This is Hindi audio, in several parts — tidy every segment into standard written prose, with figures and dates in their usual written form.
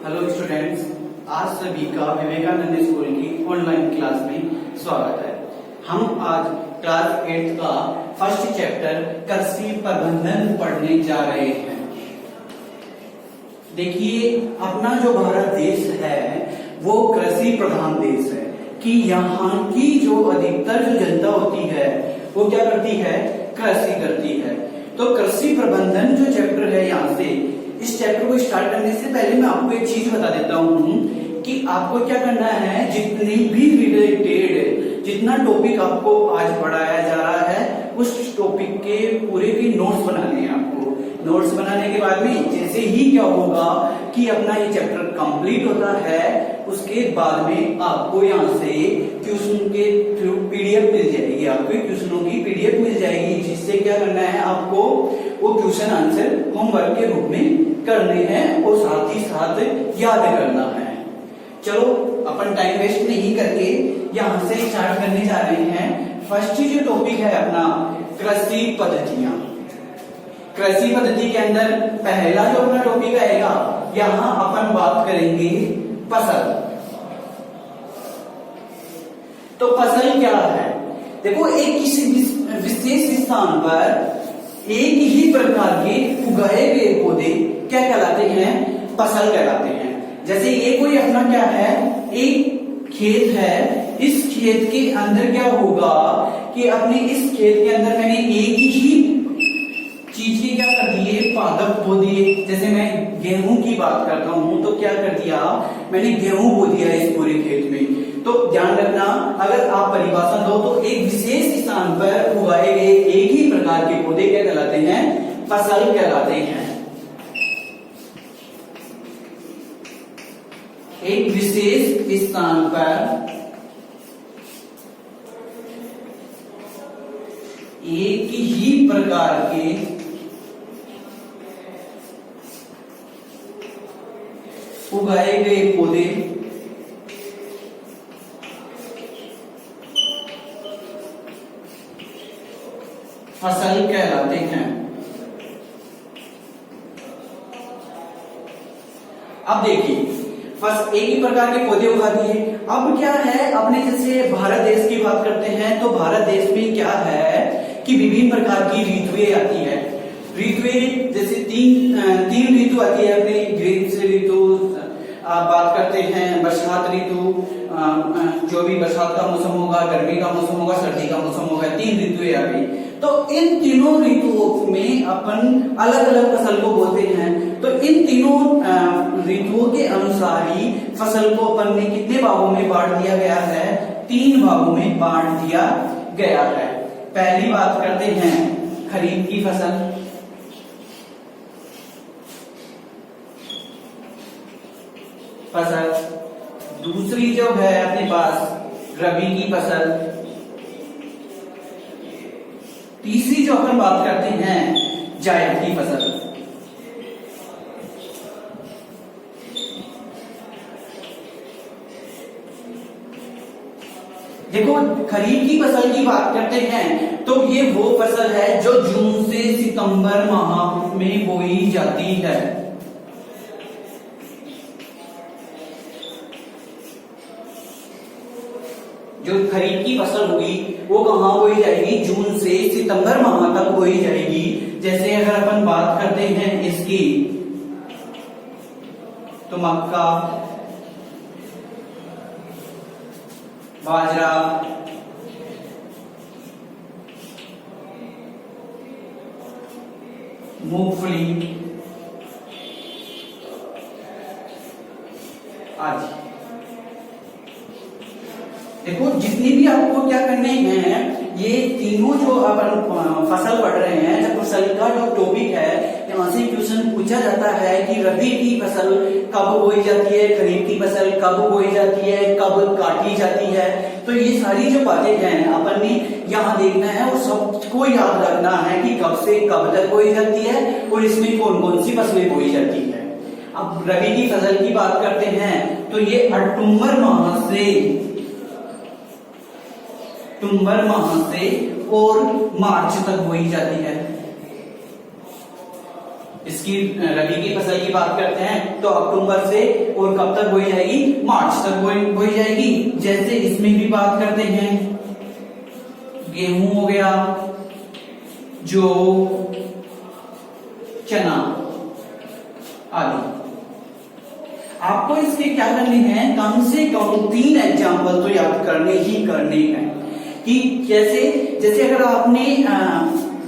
हेलो स्टूडेंट्स, आज सभी का विवेकानंद स्कूल की ऑनलाइन क्लास में स्वागत है। हम आज क्लास 8 का फर्स्ट चैप्टर कृषि प्रबंधन पढ़ने जा रहे हैं। देखिए, अपना जो भारत देश है वो कृषि प्रधान देश है कि यहाँ की जो अधिकतर जो जनता होती है वो क्या करती है, कृषि करती है। तो कृषि प्रबंधन जो चैप्टर है, यहाँ से इस चैप्टर को स्टार्ट करने से पहले मैं आपको एक चीज बता देता हूँ कि आपको क्या करना है, जितनी भी रिलेटेड जितना टॉपिक आपको आज पढ़ाया जा रहा है उस टॉपिक के पूरे के नोट्स बनाने हैं आपको। नोट्स बनाने के बाद में जैसे ही क्या होगा कि अपना ये चैप्टर कंप्लीट होता है, उसके बाद में आपको यहाँ से क्वेश्चन के थ्रू पीडीएफ मिल जाएगी, आपको क्वेश्चनों की पीडीएफ मिल जाएगी, जिससे क्या करना है, आपको वो क्वेश्चन आंसर होमवर्क के रूप में करने हैं और साथ ही साथ याद करना है। चलो अपन टाइम वेस्ट नहीं करके यहाँ से स्टार्ट करने जा रहे हैं। फर्स्ट जो टॉपिक है अपना कृषि पद्धतियां। कृषि पद्धति के अंदर पहला जो अपना टॉपिक आएगा, यहाँ अपन बात करेंगे फसल। तो फसल क्या है? देखो, एक किसी विशेष स्थान पर एक ही प्रकार के उगाए गए पौधे क्या कहलाते हैं, फसल कहलाते हैं। जैसे ये कोई अपना क्या है, एक खेत है, इस खेत के अंदर क्या होगा कि अपने इस खेत के अंदर मैंने एक ही चीज के क्या कर दिए, पादप बो दिए। जैसे मैं गेहूं की बात करता हूं तो क्या कर दिया, मैंने गेहूं बो दिया इस पूरे खेत में। तो ध्यान रखना, अगर आप परिभाषा दो तो एक विशेष स्थान पर उगाए गए एक ही प्रकार के पौधे क्या कहलाते हैं, फसल कहलाते हैं। एक विशेष स्थान पर एक ही प्रकार के उगाए गए पौधे फसल कहलाते हैं। अब देखिए, फर्स्ट एक ही प्रकार के पौधे उगा दिए। अब क्या है, अपने जैसे भारत देश की बात करते हैं तो भारत देश में क्या है कि विभिन्न प्रकार की ऋतुएं आती है। ऋतुएं जैसे तीन ऋतु आती है अपने, ग्रीष्म ऋतु बात करते हैं, बरसात ऋतु, जो भी बरसात का मौसम होगा, गर्मी का मौसम होगा, सर्दी का मौसम होगा, तीन ऋतुएं आ गई। तो इन तीनों ऋतुओं में अपन अलग अलग फसल को बोते हैं। तो इन तीनों ऋतुओं के अनुसार ही फसल को अपन ने कितने भागों में बांट दिया गया है, 3 भागों में बांट दिया गया है। पहली बात करते हैं खरीफ की फसल। दूसरी जो है अपने पास रबी की फसल। तीसरी जो अपन बात करते हैं जायद की फसल। देखो, खरीफ की फसल की बात करते हैं तो ये वो फसल है जो जून से सितंबर माह में बोई जाती है। जो खरीफ की फसल होगी वो कहाँ बोई जाएगी, जून से सितंबर माह तक बोई जाएगी। जैसे अगर अपन बात करते हैं इसकी, तो मक्का, बाजरा, मूंगफली आदि। देखो, जितनी भी आपको क्या करने हैं, ये तीनों जो अपन फसल पढ़ रहे हैं, जब फसल का जो टॉपिक है, यहाँ से क्वेश्चन पूछा जाता है कि रबी की फसल कब बोई जाती है, खरीफ की फसल कब बोई जाती है, कब काटी जाती है। तो ये सारी जो बातें हैं अपन ने यहाँ देखना है और सबको याद रखना है कि कब से कब तक बोई जाती है और इसमें कौन कौन सी फसलें बोई जाती है। अब रबी की फसल की बात करते हैं तो ये अक्टूबर माह से और मार्च तक बोई जाती है। इसकी रबी की फसल की बात करते हैं तो अक्टूबर से और कब तक बोई जाएगी, मार्च तक बोई जाएगी। जैसे इसमें भी बात करते हैं, गेहूं हो गया, जौ, चना आदि। आपको इसके क्या करने हैं, कम से कम 3 एग्जाम्पल तो याद करने ही करने हैं। कि जैसे अगर आपने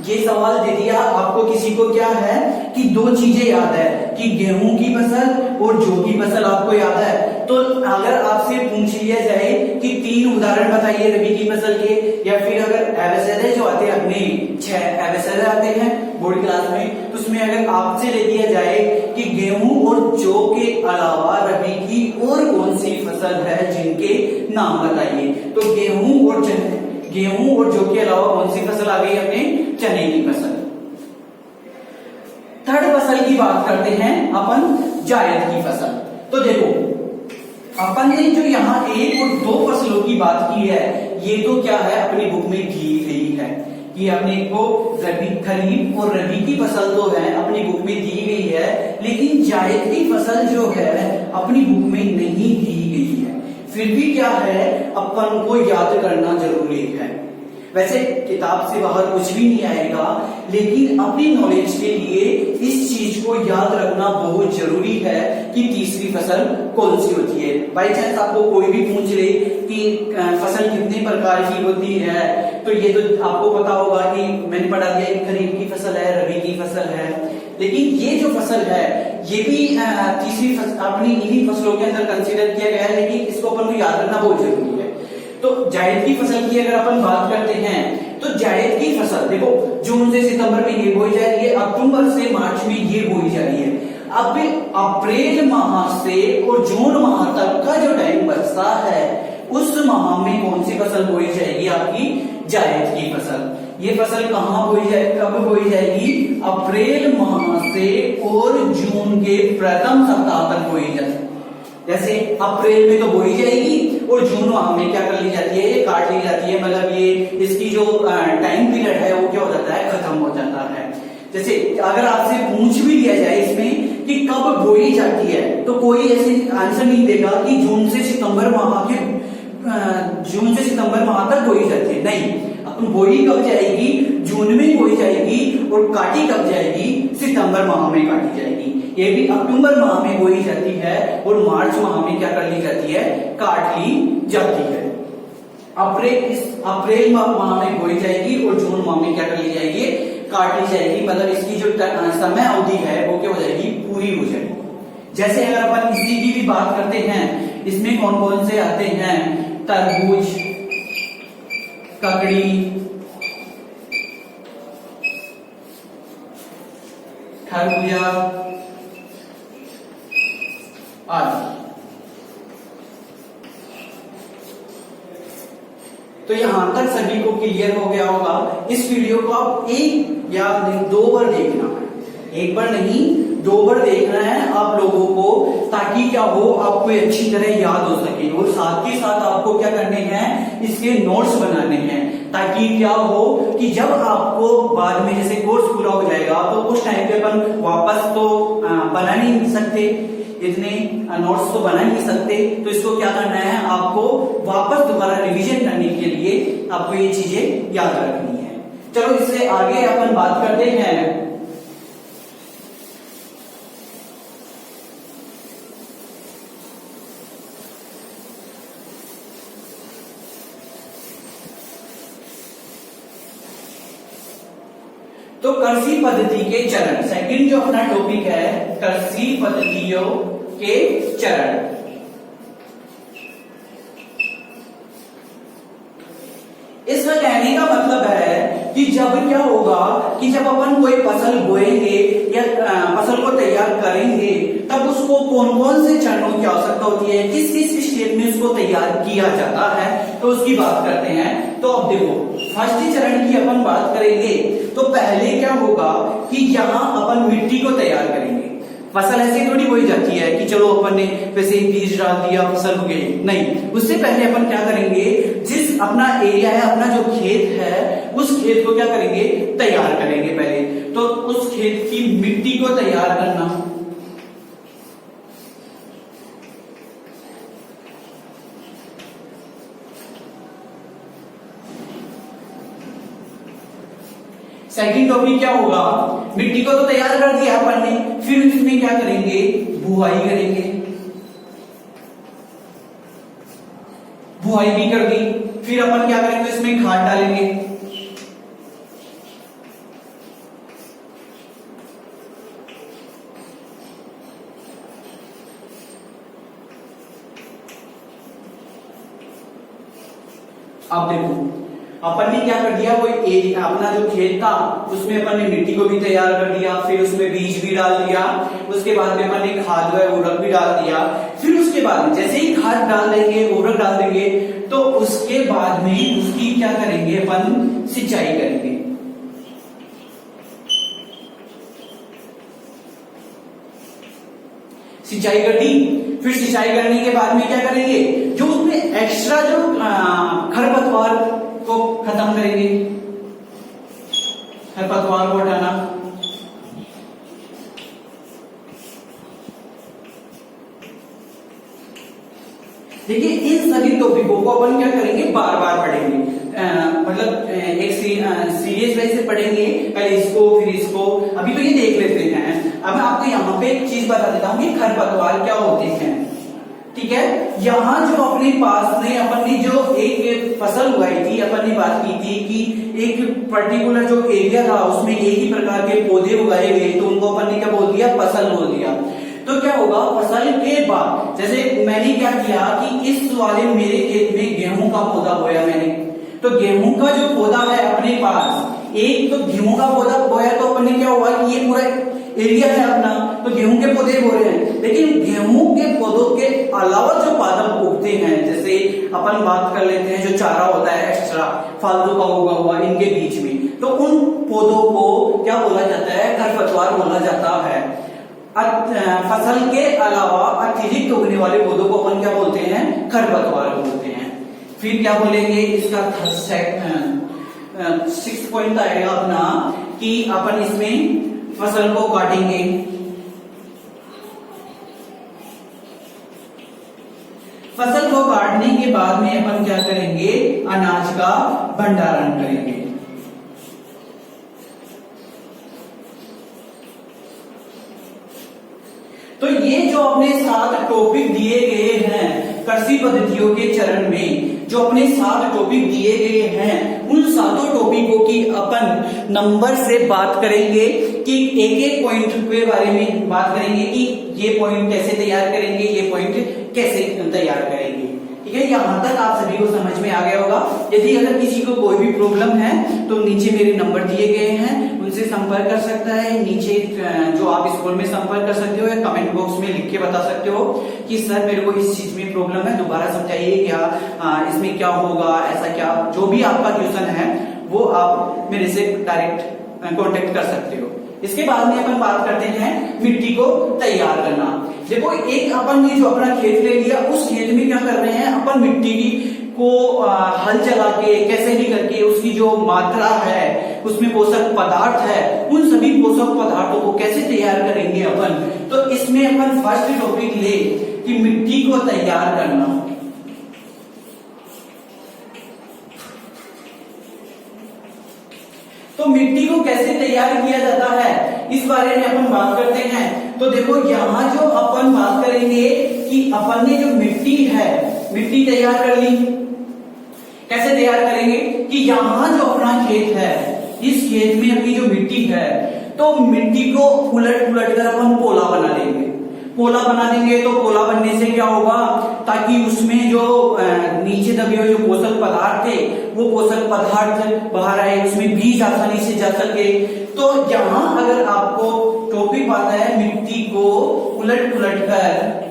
ये सवाल दे दिया आपको, किसी को क्या है कि 2 चीजें याद है कि गेहूं की फसल और जौ की फसल आपको याद है, तो अगर आपसे पूछ लिया जाए कि 3 उदाहरण बताइए रबी की फसल के, या फिर अगर एबीसीडी जो आते हैं अपने 6 एबीसीडी आते हैं बोर्ड क्लास में, तो उसमें अगर आपसे ले दिया जाए कि गेहूं और जौ के अलावा रबी की और कौन सी फसल है जिनके नाम बताइए, तो गेहूं और जौ के अलावा कौन सी फसल आ गई अपने, चने की फसल। थर्ड फसल की बात करते हैं अपन, जायद की फसल। तो देखो अपन ने जो यहाँ 1 और 2 फसलों की बात की है, ये तो क्या है अपनी बुक में दी गई है कि अपने को रबी, खरीफ और रबी की फसल तो है अपनी बुक में दी गई है, लेकिन जायद की फसल जो है अपनी बुक में नहीं दी गई है। फिर भी क्या है, अपन को याद करना जरूरी है। वैसे किताब से बाहर कुछ भी नहीं आएगा, लेकिन अपनी नॉलेज के लिए इस चीज को याद रखना बहुत जरूरी है कि तीसरी फसल कौन सी होती है। बाई चांस आपको कोई भी पूछ ले कि फसल कितने प्रकार की होती है, तो ये तो आपको पता होगा कि मैंने पढ़ा दिया कि खरीफ की फसल है, रबी की फसल है, लेकिन ये जो फसल है ये भी तीसरी फसल अपनी इन्हीं फसलों के अंदर कंसीडर किया गया है, लेकिन इसको अपन को याद रखना बहुत जरूरी है। तो जायद की फसल की अगर अपन बात करते हैं, तो जायद की फसल देखो जून से सितंबर में ये बोई जा रही है, अक्टूबर से मार्च में ये बोई जा रही है। अब अप्रैल माह से और जून माह तक का जो टाइम बचता है, उस माह में कौन सी फसल बोई जाएगी, आपकी जायद की फसल। ये फसल कहाँ बोई जाएगी, कब बोई जाएगी, अप्रैल माह से और जून के प्रथम सप्ताह तक बोई जाएगी। जैसे अप्रैल में तो बोई जाएगी और जून माह में क्या कर ली जाती है, ये काट ली जाती है, मतलब ये इसकी जो टाइम पीरियड है वो क्या हो जाता है, खत्म हो जाता है। जैसे अगर आपसे पूछ भी लिया जाए इसमें कि कब बोई जाती है, तो कोई ऐसे आंसर नहीं देगा कि जून से सितंबर माह तक बोई जाती है, नहीं। अपन बोई कब जाएगी, जून में बोई जाएगी, और काटी कब जाएगी, सितंबर माह में काटी जाएगी। ये भी अक्टूबर माह में बोई जाती है और मार्च माह में क्या कर ली जाती है, काट ली जाती है। अप्रैल माह में बोई जाएगी और जून माह में क्या कर ली जाएगी, काट ली जाएगी, मतलब इसकी जो समय अवधि है वो क्या हो जाएगी, पूरी हो जाएगी। जैसे अगर अपन इसी की भी बात करते हैं, इसमें कौन कौन से आते हैं, तरबूज, ककड़ी, खरबूजा आदि। तो यहां तक सभी को क्लियर हो गया होगा। इस वीडियो को आप 1 या 2 बार देखना है, 1 बार नहीं 2 बार देखना है आप लोगों को, ताकि क्या हो, आपको अच्छी तरह याद हो सके। और साथ ही साथ आपको क्या करने हैं, इसके नोट्स बनाने हैं, ताकि क्या हो कि जब आपको बाद में जैसे कोर्स पूरा हो जाएगा तो उस टाइम पे अपन वापस तो बना नहीं सकते, इतने नोट्स तो बना नहीं सकते, तो इसको क्या करना है, आपको वापस दोबारा रिवीजन करने के लिए आपको ये चीजें याद रखनी है। चलो इससे आगे अपन बात करते हैं। तो कृषि पद्धति के चरण, सेकंड जो अपना टॉपिक है कृषि पद्धतियों के चरण। इसका कहने का मतलब है कि जब क्या होगा कि जब अपन कोई फसल बोएंगे या फसल को तैयार करेंगे, तब उसको कौन कौन से चरणों की आवश्यकता होती है, किस किस स्टेप में उसको तैयार किया जाता है, तो उसकी बात करते हैं। तो अब देखो फर्स्ट चरण की अपन बात करेंगे, तो पहले क्या होगा कि यहाँ अपन मिट्टी को तैयार करेंगे। फसल ऐसे थोड़ी बोई जाती है कि चलो अपन ने वैसे बीज डाल दिया फसल हो गई, नहीं। उससे पहले अपन क्या करेंगे, जिस अपना एरिया है, अपना जो खेत है, उस खेत को क्या करेंगे, तैयार करेंगे पहले। तो उस खेत खेत की मिट्टी को तैयार करना। सेकंड टॉपिक क्या होगा, मिट्टी को तो तैयार कर दिया अपन ने, फिर इसमें क्या करेंगे, बुआई करेंगे। बुआई भी कर दी, फिर अपन क्या करेंगे, इसमें खाद डालेंगे। अब देखो अपन ने क्या कर दिया, वो एरिया अपना जो खेत था उसमें अपन ने मिट्टी को भी तैयार कर दिया, फिर उसमें बीज भी डाल दिया, उसके बाद में अपन ने खाद व उर्वरक भी डाल दिया। फिर उसके बाद जैसे ही खाद डाल देंगे, उर्वरक डाल देंगे, तो उसके बाद में ही उसकी क्या करेंगे, अपन सिंचाई करेंगे। सिंचाई कर दी, फिर सिंचाई करने के बाद में क्या करेंगे, जो उसमें एक्स्ट्रा जो खरपतवार को खत्म करेंगे, खरपतवार को हटाना। देखिए इन सभी टॉपिकों को अपन क्या करेंगे, बार बार पढ़ेंगे, मतलब एक सीरियस वे से पढ़ेंगे, पहले इसको फिर इसको। अभी तो ये देख लेते हैं। अब मैं आपको यहाँ पे एक चीज बता देता हूँ कि खरपतवार क्या होते हैं। ठीक है, यहाँ जो अपने पास में अपन ने जो एक फसल उगाई थी, अपन ने बात की थी कि एक पर्टिकुलर जो एरिया था उसमें एक ही प्रकार के पौधे उगाए गए, तो उनको अपन ने क्या बोल दिया, फसल बोल दिया। तो क्या होगा, फसल के बाद जैसे मैंने क्या किया कि इस वाले मेरे खेत में गेहूं का पौधा बोया मैंने, तो गेहूं का जो पौधा है अपने पास, एक तो गेहूं का पौधा बोया, तो अपन ने क्या हुआ कि ये पूरा एरिया है अपना, तो गेहूं के पौधे बो रहे हैं। लेकिन गेहूं के पौधों के अलावा जो पादप उगते हैं, जैसे अपन बात कर लेते हैं जो चारा होता है एक्स्ट्रा फालतू का उगा हुआ इनके बीच में, तो उन पौधों को क्या बोला जाता है, खरपतवार बोला जाता है। फसल के अलावा अतिरिक्त उगने वाले पौधों को अपन क्या बोलते हैं, खरपतवार बोलते हैं। फिर क्या बोलेंगे, इसका 6 पॉइंट आएगा अपना कि अपन इसमें फसल को काटेंगे। फसल को काटने के बाद में अपन क्या करेंगे, अनाज का भंडारण करेंगे। तो ये जो अपने 7 टॉपिक दिए गए हैं कृषि पद्धतियों के चरण में, जो अपने 7 टॉपिक दिए गए हैं, उन 7 टॉपिकों की अपन नंबर से बात करेंगे कि एक एक पॉइंट के बारे में बात करेंगे कि ये पॉइंट कैसे तैयार करेंगे, ये पॉइंट कैसे तैयार करेंगे। ठीक है, यहाँ तक आप सभी को समझ में आ गया होगा। यदि अगर किसी को कोई भी प्रॉब्लम है तो नीचे मेरे नंबर दिए गए हैं, उनसे संपर्क कर सकता है। नीचे जो आप स्कूल में संपर्क कर सकते हो या कमेंट बॉक्स में लिख के बता सकते हो कि सर मेरे को इस चीज में प्रॉब्लम है, दोबारा समझाइए, क्या इसमें क्या होगा, ऐसा क्या, जो भी आपका क्वेश्चन है वो आप मेरे से डायरेक्ट कॉन्टेक्ट कर सकते हो। इसके बाद में अपन बात करते हैं मिट्टी को तैयार करना। देखो एक अपन ने जो अपना खेत ले लिया, उस खेत में क्या कर रहे हैं, अपन मिट्टी को हल चला के कैसे भी करके उसकी जो मात्रा है, उसमें पोषक पदार्थ है, उन सभी पोषक पदार्थों को कैसे तैयार करेंगे अपन। तो इसमें अपन फर्स्ट टॉपिक ले कि मिट्टी को तैयार करना। तो मिट्टी को कैसे तैयार किया जाता है, इस बारे में अपन बात करते हैं। तो देखो यहाँ जो अपन बात करेंगे कि अपन ने जो मिट्टी है, मिट्टी तैयार कर ली, कैसे तैयार करेंगे कि यहाँ जो अपना खेत है, इस खेत में अपनी जो मिट्टी है, तो मिट्टी को उलट पुलट कर अपन पोला बना लेंगे। पोला बना देंगे तो पोला बनने से क्या होगा, ताकि उसमें जो नीचे दबे हुए जो पोषक पदार्थ थे वो पोषक पदार्थ बाहर आए, उसमें बीज आसानी से जा सके। तो यहाँ अगर आपको टॉपिक आता है मिट्टी को उलट पुलट कर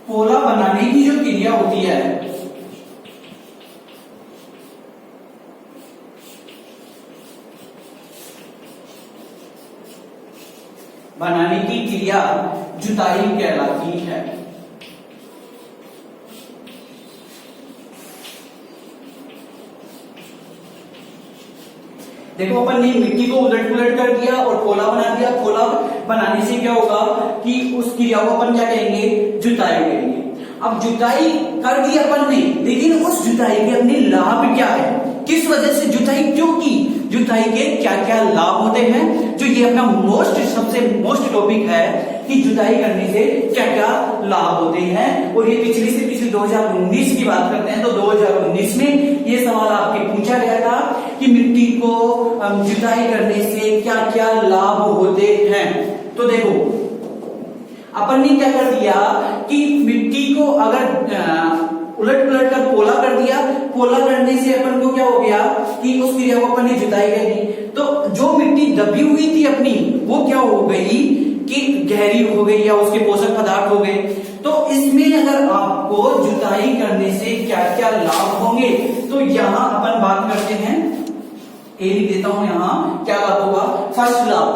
पोला बनाने की जो क्रिया होती है, बनाने की क्रिया जुताई कहलाती है। देखो अपन ने मिट्टी को उलट पुलट कर दिया और पोला बना दिया। पोला बनाने से क्या होगा कि उस क्रिया को अपन क्या कहेंगे, जुताई कहेंगे। अब जुताई कर दी अपन ने, लेकिन उस जुताई के अपने लाभ क्या है, किस वजह से जुताई क्यों की, जुताई के क्या क्या लाभ होते हैं, जो ये अपना सबसे मोस्ट टॉपिक है कि जुताई करने से क्या क्या लाभ होते हैं। और ये पिछले 2019 की बात करते हैं तो 2019 में ये सवाल आपके पूछा गया था कि मिट्टी को जुताई करने से क्या क्या लाभ होते हैं। तो देखो अपन ने क्या कर दिया कि मिट्टी को अगर उलट पुलट कर पोला कर दिया, पोला करने से अपन को क्या हो गया कि उस क्रिया को अपन ने जुताई कर दी, तो जो मिट्टी दबी हुई थी अपनी वो क्या हो गई कि गहरी हो गई या उसके पोषक पदार्थ हो गए। तो इसमें अगर आपको जुताई करने से क्या क्या लाभ होंगे, तो यहाँ अपन बात करते हैं, ये लिख देता हूं यहाँ क्या लाभ होगा। फर्स्ट लाभ,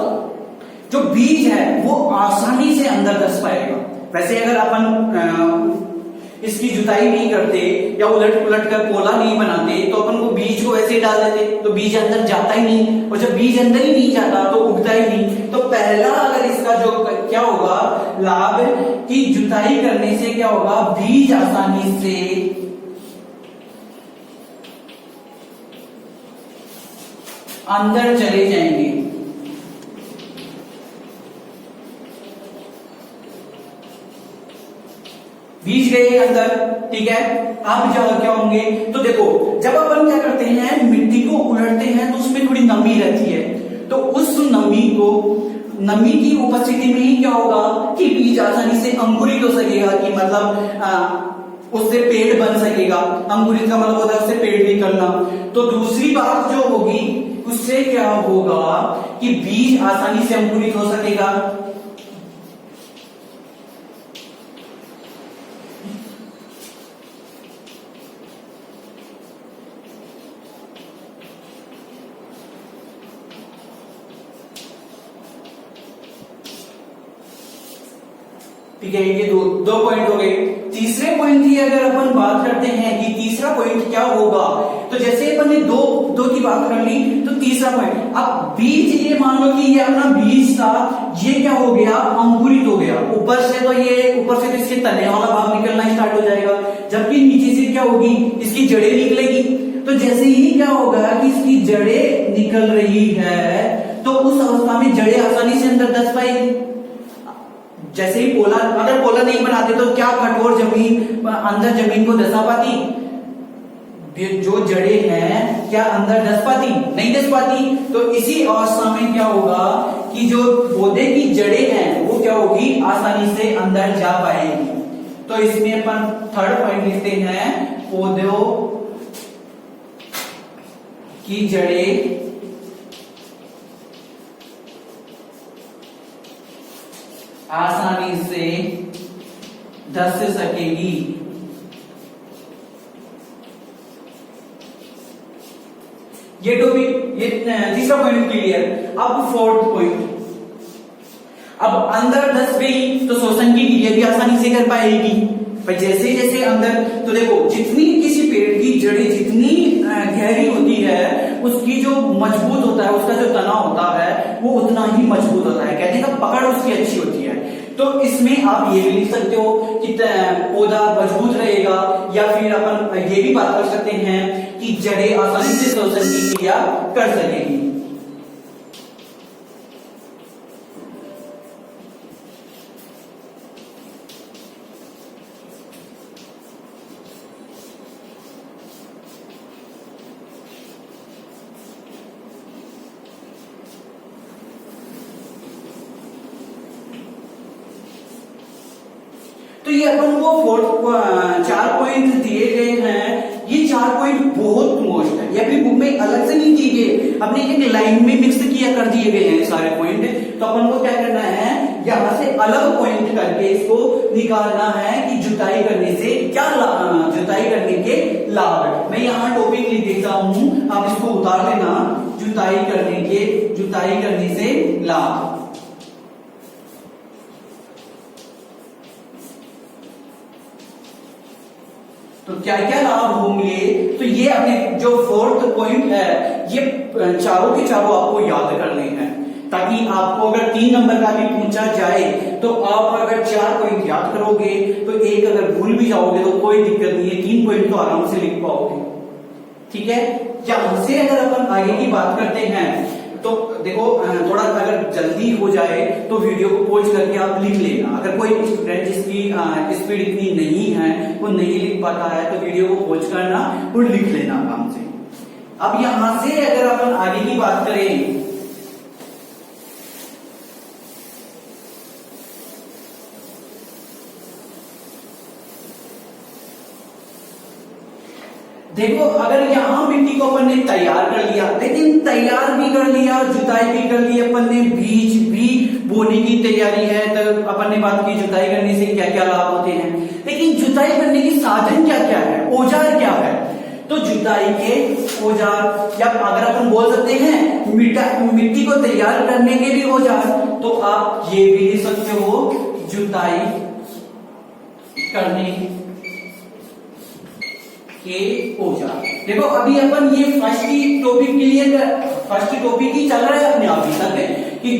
जो बीज है वो आसानी से अंदर धस पाएगा। वैसे अगर अपन इसकी जुताई नहीं करते या उलट पुलट कर पोला नहीं बनाते तो अपन को बीज को ऐसे डाल देते तो बीज अंदर जाता ही नहीं, और जब बीज अंदर ही नहीं जाता तो उगता ही नहीं। तो पहला अगर इसका जो क्या होगा लाभ कि जुताई करने से क्या होगा, बीज आसानी से अंदर चले जाएंगे। बीज गए अंदर, ठीक है। अब जब क्या होंगे, तो देखो जब अपन क्या करते हैं मिट्टी को उलटते हैं तो उसमें थोड़ी नमी रहती है, तो उस नमी की उपस्थिति में ही क्या होगा कि बीज आसानी से अंकुरित हो सकेगा, कि मतलब उससे पेड़ बन सकेगा। अंकुरित का मतलब होता है उससे पेड़ निकलना। तो दूसरी बात जो होगी उससे क्या होगा कि बीज आसानी से अंकुरित हो सकेगा। ठीक है, ये दो पॉइंट हो गए। तीसरे पॉइंट की अगर अपन बात करते हैं कि तीसरा पॉइंट क्या होगा, तो जैसे अपन ने दो की बात कर ली, तो तीसरा पॉइंट, अब बीज ये मान लो कि ये अपना बीज था, ये क्या हो गया अंकुरित हो गया। ऊपर से तो इसके तने वाला भाग निकलना स्टार्ट हो जाएगा, जबकि नीचे से क्या होगी इसकी जड़ें निकलेगी। तो जैसे ही क्या होगा कि इसकी जड़ें निकल रही है तो उस अवस्था में जड़ें आसानी से अंदर धस पाएगी। जैसे ही अगर पोला नहीं बनाते तो क्या कठोर जमीन अंदर जमीन को धसा पाती, जो जड़ें हैं क्या अंदर धस पाती, नहीं धस पाती। तो इसी अवस्था में क्या होगा कि जो पौधे की जड़ें हैं वो क्या होगी आसानी से अंदर जा पाएगी। तो इसमें अपन थर्ड पॉइंट लिखते हैं, पौधों की जड़ें आसानी से धस सकेगी। ये टॉपिक, ये तीसरा पॉइंट क्लियर। अब फोर्थ पॉइंट, अब अंदर धस गई तो शोषण की क्रिया भी आसानी से कर पाएगी। पर जैसे जैसे अंदर, तो देखो जितनी किसी पेड़ की जड़ें जितनी गहरी होती है उसकी जो मजबूत होता है, उसका जो तना होता है वो उतना ही मजबूत होता है, कहने का पकड़ उसकी अच्छी होती है। तो इसमें आप ये भी लिख सकते हो कि पौधा मजबूत रहेगा, या फिर अपन ये भी बात कर सकते हैं कि जड़ें आसानी से शोषण की क्रिया कर सकेगी। तो ये अपन को 4 पॉइंट दिए गए हैं। ये 4 पॉइंट बहुत मोस्ट है, ये अपनी बुक में अलग से नहीं दिए गए, अपने एक लाइन में मिक्स किया कर दिए गए हैं सारे पॉइंट। तो अपन को क्या करना है, यहां से अलग पॉइंट करके इसको निकालना है कि जुताई करने से क्या जुताई करने के लाभ। मैं यहाँ टॉपिक लिख देता हूं, आप इसको उतार लेना, जुताई करने से लाभ। तो क्या क्या लाभ होंगे, तो ये अपने जो फोर्थ पॉइंट है ये चारों के चारों आपको याद करने हैं, ताकि आपको अगर 3 नंबर का भी पूछा जाए तो आप अगर 4 पॉइंट याद करोगे तो एक अगर भूल भी जाओगे तो कोई दिक्कत नहीं है, 3 पॉइंट तो आराम से लिख पाओगे। ठीक है, यहां से अगर अपन आगे की बात करते हैं तो देखो थोड़ा अगर जल्दी हो जाए तो वीडियो को पॉज करके आप लिख लेना। अगर कोई स्टूडेंट जिसकी स्पीड इतनी नहीं है, वो नहीं लिख पाता है, तो वीडियो को पॉज करना और लिख लेना आराम से। अब यहां से अगर अपन आगे की बात करें, देखो अगर यहां मिट्टी को अपन ने तैयार कर लिया, लेकिन तैयार भी कर लिया, जुताई भी कर ली, अपन ने बीज भी बोने की तैयारी है, तो अपन ने बात की जुताई करने से क्या क्या लाभ होते हैं, लेकिन जुताई करने की साधन क्या क्या है, औजार क्या है। तो जुताई के औजार, या अगर अपन बोल सकते हैं मिट्टी को तैयार करने के भी औजार, तो आप ये भी लिख सकते हो जुताई करने के औजार। देखो अभी अपन ये फर्स्ट टॉपिक ही चल रहा है अपने आप ही तक कि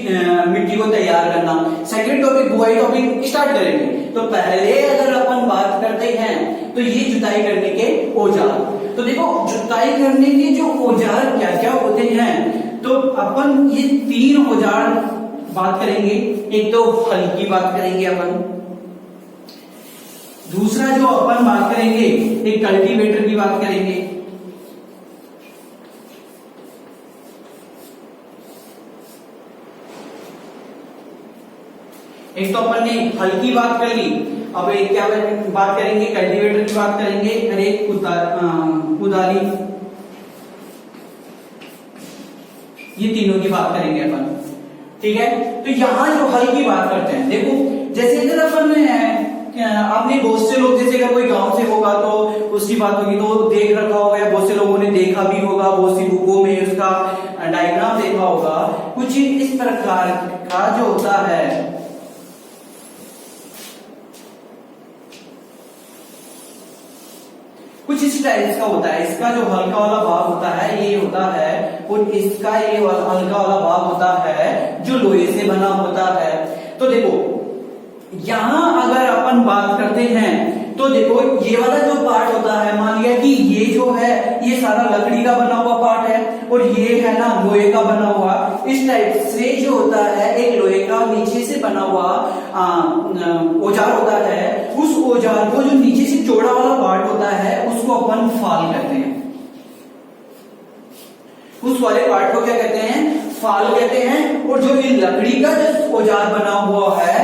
मिट्टी को तैयार करना। सेकंड टॉपिक बुआई टॉपिक स्टार्ट करेंगे, तो पहले अगर अपन बात करते हैं तो ये जुताई करने के औजार। तो देखो जुताई करने के जो औजार क्या क्या होते हैं, तो अपन ये 3 औजार बात करेंगे। एक तो हल की बात करेंगे अपन, दूसरा जो अपन बात करेंगे एक कल्टीवेटर की बात करेंगे, एक तो अपन ने हल की बात कर ली, अब एक क्या बात करेंगे, कल्टीवेटर की बात करेंगे, और एक कुदाली, ये तीनों की बात करेंगे अपन। ठीक है, तो यहां जो हल की बात करते हैं, देखो जैसे इधर अपन आपने बहुत से लोग, जैसे अगर कोई गांव से होगा तो उसकी बात होगी तो देख रखा होगा, या बहुत से लोगों ने देखा भी होगा, बहुत सी बुकों में उसका डायग्राम देखा होगा। कुछ इस प्रकार का जो होता है, कुछ इस टाइप का होता है। इसका जो हल्का वाला भाग होता है ये होता है, और इसका ये हल्का वाला भाग होता है जो लोहे से बना होता है। तो देखो यहां अगर अपन बात करते हैं तो देखो ये वाला जो पार्ट होता है, मान लिया कि ये जो है ये सारा लकड़ी का बना हुआ पार्ट है, और ये है ना लोहे का बना हुआ। इस टाइप से जो होता है एक लोहे का नीचे से बना हुआ औजार होता है। उस औजार को जो नीचे से चौड़ा वाला पार्ट होता है उसको अपन फाल कहते हैं। उस वाले पार्ट को क्या कहते हैं, फाल कहते हैं। और जो ये लकड़ी का जो औजार बना हुआ है